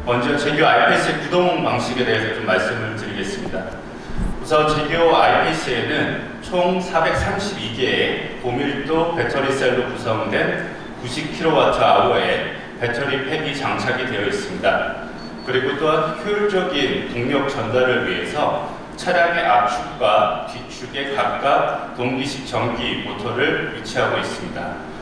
먼저 제규어 아이패스의 구동 방식에 대해서 좀 말씀을 드리겠습니다. 우선 제규어 아이패스에는 총 432개의 고밀도 배터리 셀로 구성된 90kWh의 배터리 팩이 장착이 되어 있습니다. 그리고 또한 효율적인 동력 전달을 위해서 차량의 앞축과 뒤축에 각각 동기식 전기 모터를 위치하고 있습니다.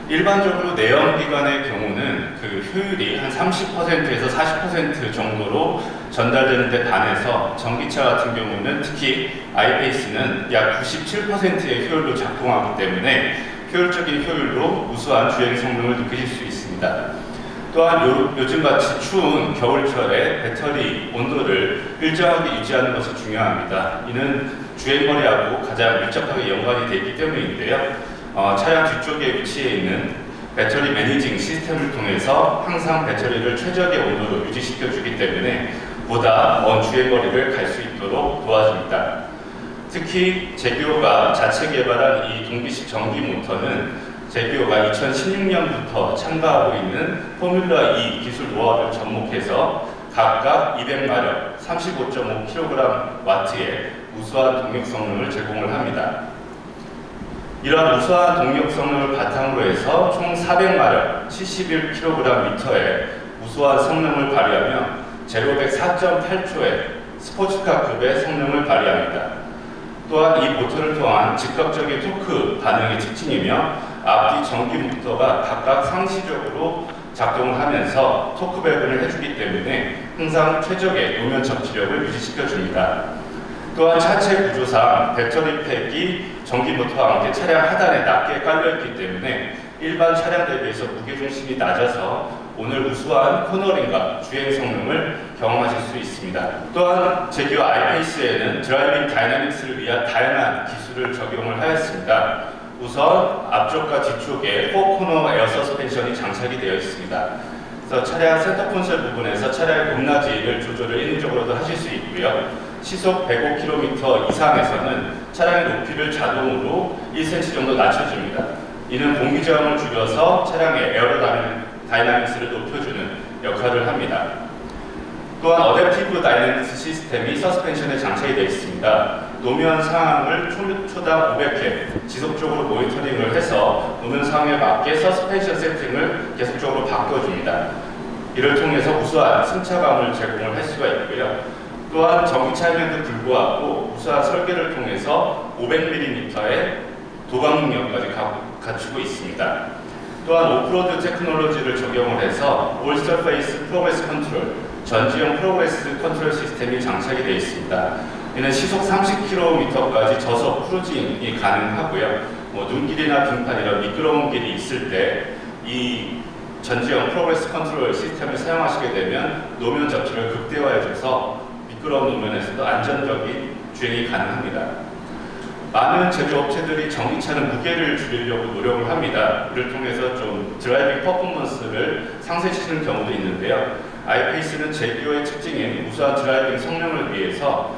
일반적으로 내연기관의 경우는 그 효율이 한 30%에서 40% 정도로 전달되는 데 반해서 전기차 같은 경우는 특히 아이패스는 약 97%의 효율로 작동하기 때문에 효율적인 효율로 우수한 주행 성능을 느끼실 수 있습니다. 또한 요즘같이 추운 겨울철에 배터리 온도를 일정하게 유지하는 것이 중요합니다. 이는 주행거리하고 가장 밀접하게 연관이 되어 있기 때문인데요. 차량 뒤쪽에 위치해 있는 배터리 매니징 시스템을 통해서 항상 배터리를 최적의 온도로 유지시켜주기 때문에 보다 먼 주행거리를 갈 수 있도록 도와줍니다. 특히 제규어가 자체 개발한 이 동기식 전기 모터는 제규어가 2016년부터 참가하고 있는 포뮬러2 기술 노하우를 접목해서 각각 200마력, 35.5kgW의 우수한 동력 성능을 제공을 합니다. 이러한 우수한 동력 성능을 바탕으로 해서 총 400마력, 71kgm의 우수한 성능을 발휘하며 제로백 4.8초의 스포츠카급의 성능을 발휘합니다. 또한 이 모터를 통한 즉각적인 토크 반응이 특징이며 앞뒤 전기 모터가 각각 상시적으로 작동을 하면서 토크 배분을 해주기 때문에 항상 최적의 노면 접지력을 유지시켜줍니다. 또한 차체 구조상 배터리 팩이 전기 모터와 함께 차량 하단에 낮게 깔려있기 때문에 일반 차량 대비해서 무게중심이 낮아서 오늘 우수한 코너링과 주행 성능을 경험하실 수 있습니다. 또한 제규어 아이패스에는 드라이빙 다이나믹스를 위한 다양한 기술을 적용을 하였습니다. 우선 앞쪽과 뒤쪽에 4코너 에어 서스펜션이 장착이 되어 있습니다. 그래서 차량 센터 콘솔 부분에서 차량의 높낮이를 조절을 인위적으로도 하실 수 있고요. 시속 105km 이상에서는 차량의 높이를 자동으로 1cm 정도 낮춰줍니다. 이는 공기 저항을 줄여서 차량의 에어로다이나믹스를 높여주는 역할을 합니다. 또한 어댑티브 다이내믹스 시스템이 서스펜션에 장착이 되어 있습니다. 노면 상황을 초당 500회 지속적으로 모니터링을 해서 노면 상황에 맞게 서스펜션 세팅을 계속적으로 바꿔줍니다. 이를 통해서 우수한 승차감을 제공을 할 수가 있고요. 또한 전기차임에도 불구하고 우수한 설계를 통해서 500mm의 도각 능력까지 갖추고 있습니다. 또한 오프로드 테크놀로지를 적용을 해서 올 서페이스 프로그레스 컨트롤, 전지형 프로그레스 컨트롤 시스템이 장착이 되어 있습니다. 이는 시속 30km까지 저속 크루징이 가능하고요. 눈길이나 빙판 이런 미끄러운 길이 있을 때 이 전지형 프로그레스 컨트롤 시스템을 사용하시게 되면 노면 접지를 극대화해줘서 미끄러운 노면에서도 안전적인 주행이 가능합니다. 많은 제조업체들이 전기차는 무게를 줄이려고 노력을 합니다. 이를 통해서 좀 드라이빙 퍼포먼스를 상쇄시키는 경우도 있는데요. 아이패스는 제규어의 특징인 우수한 드라이빙 성능을 위해서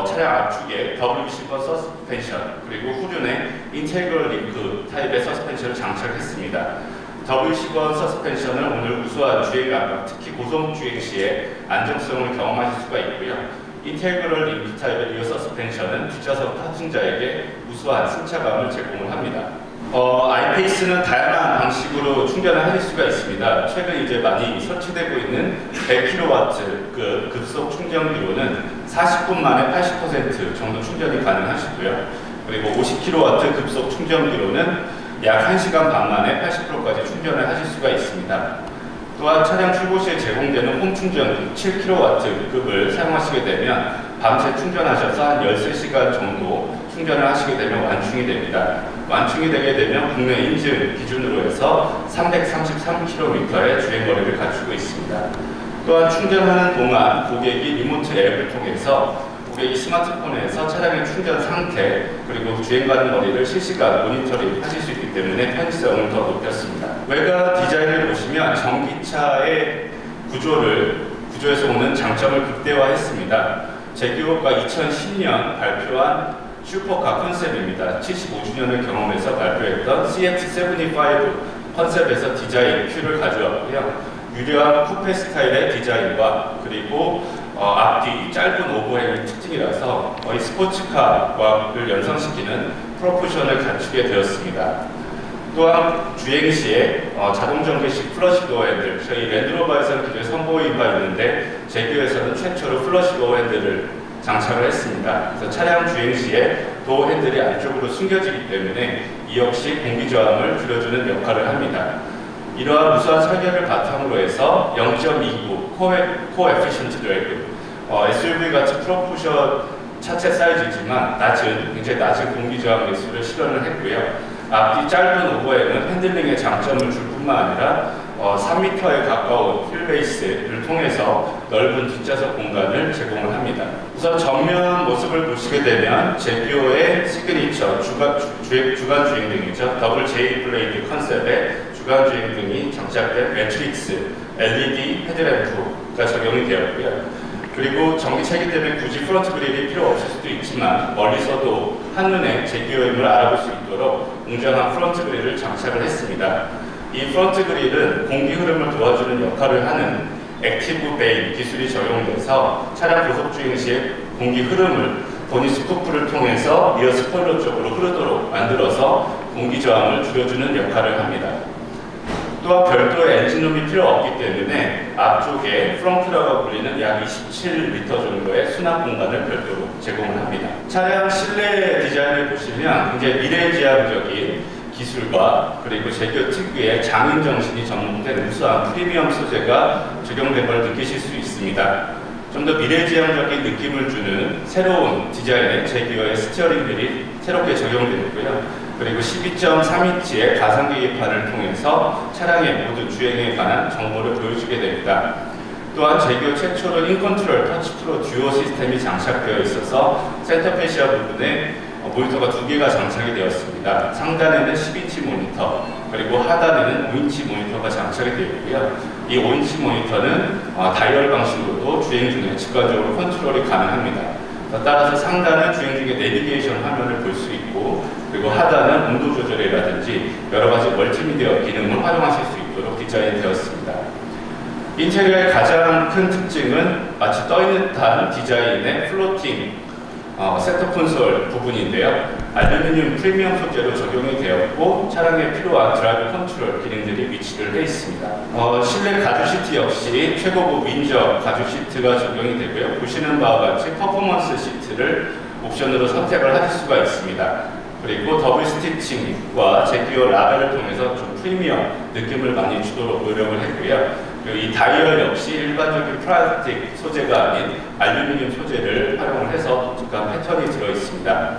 차량 앞축에 WC1 서스펜션 그리고 후륜에 인테그럴 링크 타입의 서스펜션을 장착했습니다. WC1 서스펜션은 오늘 우수한 주행 감각, 특히 고속 주행 시에 안정성을 경험하실 수가 있고요. 인테그럴 링크 타입의 리어 서스펜션은 뒷좌석 탑승자에게 우수한 승차감을 제공을 합니다. 아이패스는 다양한 방식으로 충전을 하실 수가 있습니다. 최근 이제 많이 설치되고 있는 100kW 급속 충전기로는 40분 만에 80% 정도 충전이 가능하시고요. 그리고 50kW 급속 충전기로는 약 1시간 반 만에 80%까지 충전을 하실 수가 있습니다. 또한 차량 출고 시에 제공되는 홈 충전기 7kW급을 사용하시게 되면 밤새 충전하셔서 한 13시간 정도 충전을 하시게 되면 완충이 됩니다. 완충이 되게 되면 국내 인증 기준으로 해서 333km의 주행거리를 갖추고 있습니다. 또한 충전하는 동안 고객이 리모트 앱을 통해서 고객이 스마트폰에서 차량의 충전 상태 그리고 주행 가는 거리를 실시간 모니터링 하실 수 있기 때문에 편의성을 더 높였습니다. 외관 디자인을 보시면 전기차의 구조에서 오는 장점을 극대화했습니다. 제규어가 2010년 발표한 슈퍼카 컨셉입니다. 75주년을 경험해서 발표했던 CX75 컨셉에서 디자인 큐를 가져왔고요. 유려한 쿠페 스타일의 디자인과 그리고 앞뒤 짧은 오버행이 특징이라서 이 스포츠카를 연상시키는 프로포션을 갖추게 되었습니다. 또한 주행 시에 자동 전기식 플러시 도어 핸들, 저희 랜드로버에서는 기존에 선보인 바 있는데 제규에서는 최초로 플러시 도어 핸들을 장착을 했습니다. 그래서 차량 주행 시에 도어 핸들이 안쪽으로 숨겨지기 때문에 이 역시 공기 저항을 줄여주는 역할을 합니다. 이러한 우수한 설계를 바탕으로 해서 0.29 코어 에피션트 드래그, SUV 같은 프로포션 차체 사이즈지만 굉장히 낮은 공기 저항 기술을 실현을 했고요. 앞뒤 짧은 오버행은 핸들링에 장점을 줄 뿐만 아니라 3m에 가까운 휠베이스를 통해서 넓은 뒷좌석 공간을 제공을 합니다. 우선 전면 모습을 보시게 되면 제규어의 시그니처 주간 주행등이죠. 더블 J 블레이드 컨셉의 주간 주행등이 장착된 매트릭스 LED 헤드램프가 적용이 되었고요. 그리고 전기차이기 때문에 굳이 프론트 그릴이 필요 없을 수도 있지만 멀리서도 한눈에 제규어임을 알아볼 수 있도록 웅장한 프론트 그릴을 장착을 했습니다. 이 프론트 그릴은 공기 흐름을 도와주는 역할을 하는 액티브 베인 기술이 적용돼서 차량 고속 주행 시에 공기 흐름을 보니 스쿠프를 통해서 리어 스포일러 쪽으로 흐르도록 만들어서 공기 저항을 줄여주는 역할을 합니다. 또한 별도의 엔진룸이 필요 없기 때문에 앞쪽에 프렁트라고 불리는 약 27m 정도의 수납 공간을 별도로 제공을 합니다. 차량 실내 디자인을 보시면 굉장히 미래지향적인 기술과 그리고 제규어 특유의 장인 정신이 접목된 우수한 프리미엄 소재가 적용된 걸 느끼실 수 있습니다. 좀 더 미래지향적인 느낌을 주는 새로운 디자인의 제규어의 스티어링 휠이 새롭게 적용되었고요. 그리고 12.3인치의 가상 계기판을 통해서 차량의 모든 주행에 관한 정보를 보여주게 됩니다. 또한 제규어 최초로 인컨트롤 터치 프로 듀오 시스템이 장착되어 있어서 센터페시아 부분에 모니터가 2개가 장착이 되었습니다. 상단에는 10인치 모니터, 그리고 하단에는 5인치 모니터가 장착이 되어 있고요. 이 5인치 모니터는 다이얼 방식으로도 주행 중에 직관적으로 컨트롤이 가능합니다. 따라서 상단은 주행 중에 내비게이션 화면을 볼 수 있고, 그리고 하단은 온도 조절이라든지 여러 가지 멀티미디어 기능을 활용하실 수 있도록 디자인되었습니다. 인테리어의 가장 큰 특징은 마치 떠있는 듯한 디자인의 플로팅 센터 콘솔 부분인데요. 알루미늄 프리미엄 소재로 적용이 되었고 차량에 필요한 드라이브 컨트롤 기능들이 위치를 해 있습니다. 실내 가죽 시트 역시 최고급 윈저 가죽 시트가 적용이 되고요. 보시는 바와 같이 퍼포먼스 시트를 옵션으로 선택을 하실 수가 있습니다. 그리고 더블 스티칭과 제규어 라벨을 통해서 좀 프리미엄 느낌을 많이 주도록 노력을 했고요. 그리고 이 다이얼 역시 일반적인 플라스틱 소재가 아닌 알루미늄 소재를 활용을 해서 독특한 패턴이 들어 있습니다.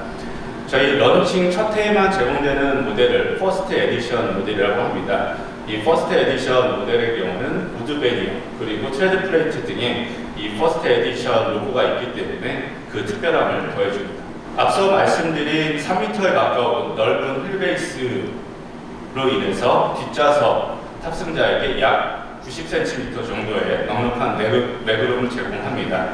저희 런칭 첫 해에만 제공되는 모델을 퍼스트 에디션 모델이라고 합니다. 이 퍼스트 에디션 모델의 경우는 우드 베니어 그리고 트레드 플레이트 등의 이 퍼스트 에디션 로고가 있기 때문에 그 특별함을 더해줍니다. 앞서 말씀드린 3m에 가까운 넓은 휠베이스로 인해서 뒷좌석 탑승자에게 약 90cm 정도의 넉넉한 레그룸을 제공합니다.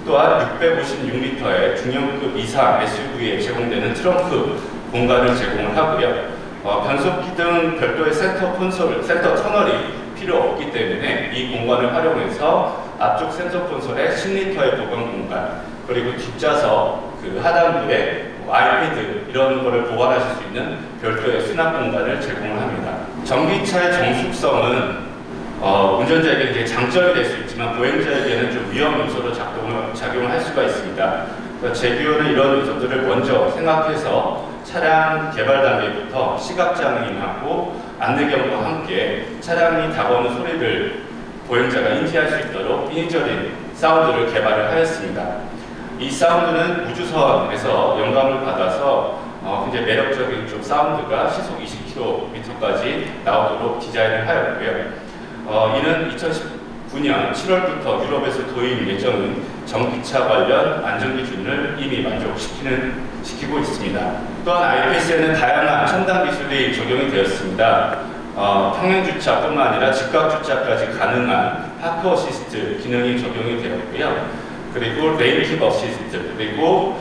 또한 656리터의 중형급 이상 SUV에 제공되는 트렁크 공간을 제공을 하고요. 변속기 등 별도의 센터 터널이 필요 없기 때문에 이 공간을 활용해서 앞쪽 센터 콘솔에 10리터의 보관 공간, 그리고 뒷좌석 하단부에 아이패드 이런 거를 보관하실 수 있는 별도의 수납 공간을 제공을 합니다. 전기차의 정숙성은 운전자에게 이제 장점이 될 수 있지만 보행자에게는 좀 위험 요소로 작용을 할 수가 있습니다. 제규어는 이런 요소들을 먼저 생각해서 차량 개발 단계부터 시각장애인하고 안내경과 함께 차량이 다가오는 소리를 보행자가 인지할 수 있도록 인위적인 사운드를 개발을 하였습니다. 이 사운드는 우주선에서 영감을 받아서 굉장히 매력적인 좀 사운드가 시속 20km까지 나오도록 디자인을 하였고요. 이는 2019년 7월부터 유럽에서 도입 예정인 전기차 관련 안전기준을 이미 만족시키고 있습니다. 또한 IPS에는 다양한 첨단 기술이 적용이 되었습니다. 평행주차뿐만 아니라 직각주차까지 가능한 파크 어시스트 기능이 적용이 되었고요. 그리고 레인킵 어시스트, 그리고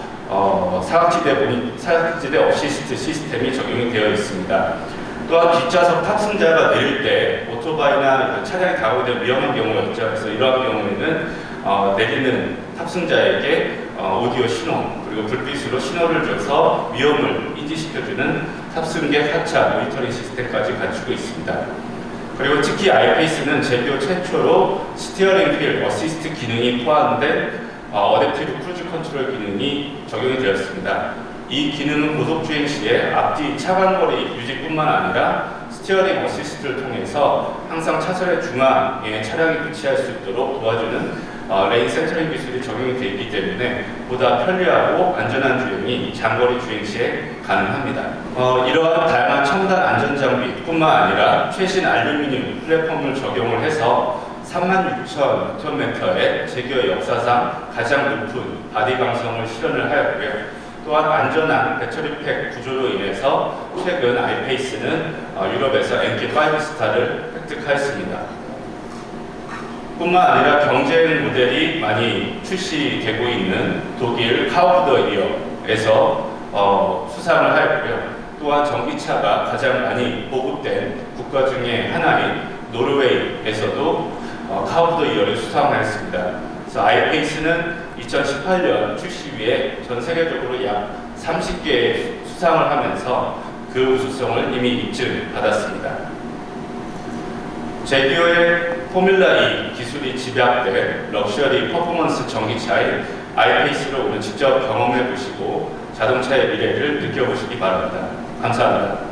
사각지대 어시스트 시스템이 적용이 되어 있습니다. 또한 뒷좌석 탑승자가 내릴 때 오토바이나 차량이 다가오는 위험한 경우였죠. 그래서 이러한 경우에는 내리는 탑승자에게 오디오 신호 그리고 불빛으로 신호를 줘서 위험을 인지시켜주는 탑승객 하차 모니터링 시스템까지 갖추고 있습니다. 그리고 특히 아이페이스는 제비오 최초로 스티어링 휠 어시스트 기능이 포함된 어댑티브 크루즈 컨트롤 기능이 적용이 되었습니다. 이 기능은 고속주행 시에 앞뒤 차간거리 유지뿐만 아니라 스티어링 어시스트를 통해서 항상 차선의 중앙에 차량이 위치할 수 있도록 도와주는 레인 센터링 기술이 적용이 되어 있기 때문에 보다 편리하고 안전한 주행이 장거리 주행 시에 가능합니다. 이러한 다양한 첨단 안전장비뿐만 아니라 최신 알루미늄 플랫폼을 적용을 해서 36,000Nm의 제기어 역사상 가장 높은 바디 강성을 실현을 하였고요. 또한 안전한 배터리팩 구조로 인해서 최근 아이페이스는 유럽에서 NK5 스타를 획득하였습니다. 뿐만 아니라 경쟁 모델이 많이 출시되고 있는 독일 카우프 더 이어에서 수상을 하였고요. 또한 전기차가 가장 많이 보급된 국가 중에 하나인 노르웨이에서도 카우프 더 이어를 수상하였습니다. 그래서 아이페이스는 2018년 출시 후에 전 세계적으로 약 30개의 수상을 하면서 그 우수성을 이미 입증받았습니다. 제기어의 포뮬라2 기술이 집약된 럭셔리 퍼포먼스 전기차인 아이페이스를 오늘 직접 경험해 보시고 자동차의 미래를 느껴보시기 바랍니다. 감사합니다.